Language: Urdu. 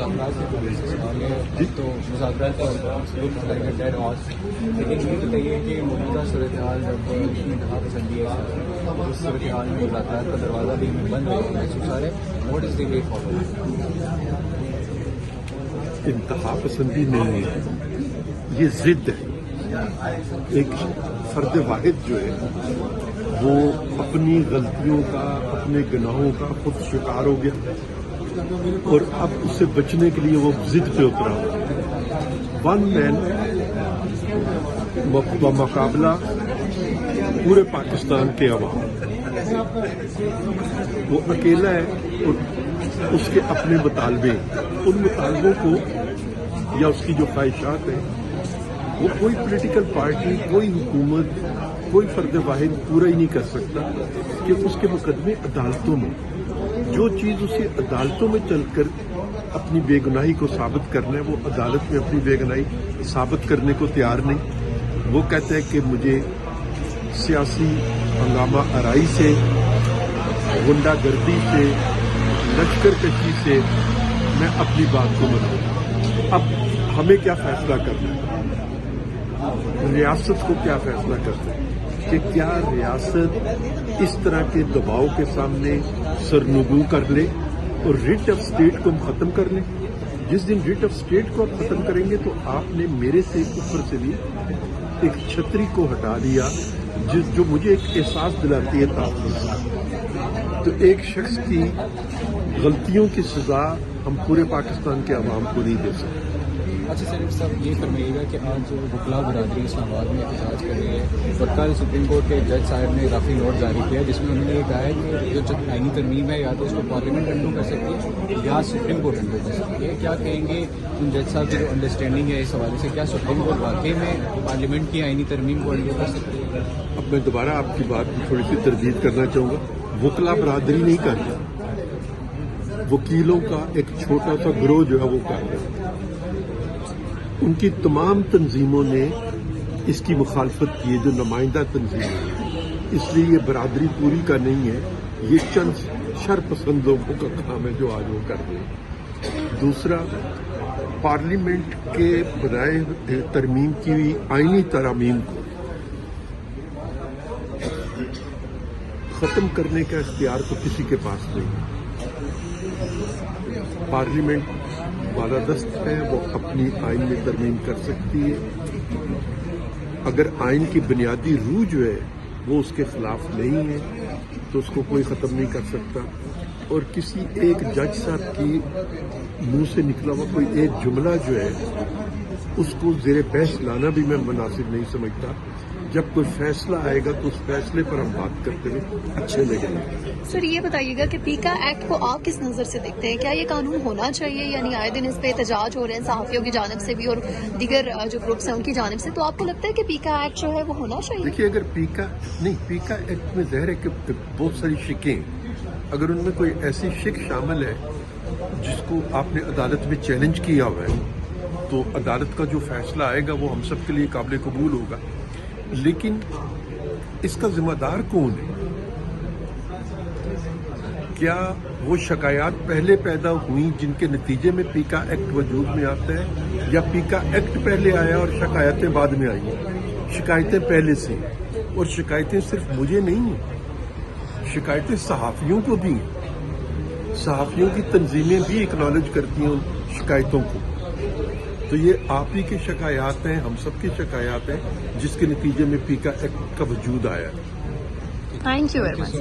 افراد کے تو مذاکرات لیکن یہ بتائیے کہ موجودہ صورتحال جب انتہا پسندی ہے اس صورتحال میں مذاکرات کا دروازہ بھی بند ہو گیا ہے what is the way forward? انتہا پسندی نہیں ہے، یہ ضد ہے۔ ایک فرد واحد جو ہے وہ اپنی غلطیوں کا، اپنے گناہوں کا خود شکار ہو گیا اور اب اس سے بچنے کے لیے وہ ضد پہ اترا۔ ون مین بمقابلہ پورے پاکستان کے عوام، وہ اکیلا ہے اور اس کے اپنے مطالبے، ان مطالبوں کو یا اس کی جو خواہشات ہیں وہ کوئی پولیٹیکل پارٹی، کوئی حکومت، کوئی فرد واحد پورا ہی نہیں کر سکتا کہ اس کے مقدمے عدالتوں میں جو چیز اسے عدالتوں میں چل کر اپنی بے گناہی کو ثابت کرنا ہے وہ عدالت میں اپنی بے گناہی ثابت کرنے کو تیار نہیں۔ وہ کہتا ہے کہ مجھے سیاسی ہنگامہ آرائی سے، غنڈہ گردی سے، لشکر کشی سے میں اپنی بات کو مناؤں۔ اب ہمیں کیا فیصلہ کرنا ہے؟ ریاست کو کیا فیصلہ کرنا ہے کہ کیا ریاست اس طرح کے دباؤ کے سامنے سرنگو کر لے اور ریٹ آف اسٹیٹ کو ہم ختم کر لیں؟ جس دن ریٹ آف اسٹیٹ کو آپ ختم کریں گے تو آپ نے میرے سے اوپر سے بھی ایک چھتری کو ہٹا دیا جو مجھے ایک احساس دلاتی ہے تحفظ۔ تو ایک شخص کی غلطیوں کی سزا ہم پورے پاکستان کے عوام کو نہیں دے سکتے۔ اچھا شریف صاحب، یہ فرمائیے گا کہ آج جو وکلا برادری اسلام آباد میں احتجاج کر رہی ہے اور کل سپریم کورٹ کے جج صاحب نے کافی نوٹ جاری کیا جس میں انہوں نے یہ کہا ہے کہ جو آئینی ترمیم ہے یا تو اس کو پارلیمنٹ انڈو کر سکتی ہے یا سپریم کورٹ انڈو کر سکتی ہے، کیا کہیں گے ان جج صاحب کی جو انڈرسٹینڈنگ ہے اس حوالے سے؟ کیا سپریم کورٹ واقعی میں پارلیمنٹ کی آئینی ترمیم کو انڈو کر سکتی ہے؟ اب میں دوبارہ آپ کی بات کی تھوڑی سی تردید کرنا چاہوں گا۔ وکلا برادری نہیں کرتا، وکیلوں کا ایک چھوٹا سا گروہ جو ہے وہ کرتا ہے۔ ان کی تمام تنظیموں نے اس کی مخالفت کی ہے، جو نمائندہ تنظیم ہے، اس لیے یہ برادری پوری کا نہیں ہے، یہ چند شرپسند لوگوں کا کام ہے جو آج وہ کر رہے ہیں۔ دوسرا، پارلیمنٹ کے بنائے ترمیم کی ہوئی آئینی ترامیم کو ختم کرنے کا اختیار تو کسی کے پاس نہیں ہے۔ پارلیمنٹ بالادست ہے، وہ اپنی آئین میں ترمیم کر سکتی ہے۔ اگر آئین کی بنیادی روح جو ہے وہ اس کے خلاف نہیں ہے تو اس کو کوئی ختم نہیں کر سکتا، اور کسی ایک جج صاحب کی منہ سے نکلا ہوا کوئی ایک جملہ جو ہے اس کو زیر بحث لانا بھی میں مناسب نہیں سمجھتا۔ جب کوئی فیصلہ آئے گا تو اس فیصلے پر ہم بات کرتے ہوئے اچھے لگیں گے۔ سر، یہ بتائیے گا کہ پیکا ایکٹ کو آپ کس نظر سے دیکھتے ہیں؟ کیا یہ قانون ہونا چاہیے؟ یعنی آئے دن اس پہ احتجاج ہو رہے ہیں صحافیوں کی جانب سے بھی اور دیگر جو گروپس ہیں ان کی جانب سے، تو آپ کو لگتا ہے کہ پیکا ایکٹ جو ہے وہ ہونا چاہیے؟ دیکھیے، اگر پیکا ایکٹ میں ظاہر ہے کہ بہت ساری شکیں، اگر ان میں کوئی ایسی شک شامل ہے جس کو آپ نے عدالت میں چیلنج کیا ہوا ہے تو عدالت کا جو فیصلہ آئے گا وہ ہم سب کے لیے قابل قبول ہوگا، لیکن اس کا ذمہ دار کون ہے؟ کیا وہ شکایات پہلے پیدا ہوئیں جن کے نتیجے میں پیکا ایکٹ وجود میں آتا ہے، یا پیکا ایکٹ پہلے آیا اور شکایتیں بعد میں آئیں؟ شکایتیں پہلے سے، اور شکایتیں صرف مجھے نہیں ہیں، شکایتیں صحافیوں کو بھی ہیں، صحافیوں کی تنظیمیں بھی اکنالج کرتی ہیں ان شکایتوں کو۔ تو یہ آپ ہی کی شکایات ہیں، ہم سب کی شکایات ہیں، جس کے نتیجے میں پیکا ایکٹ کا وجود آیا ہے۔ Thank you very much.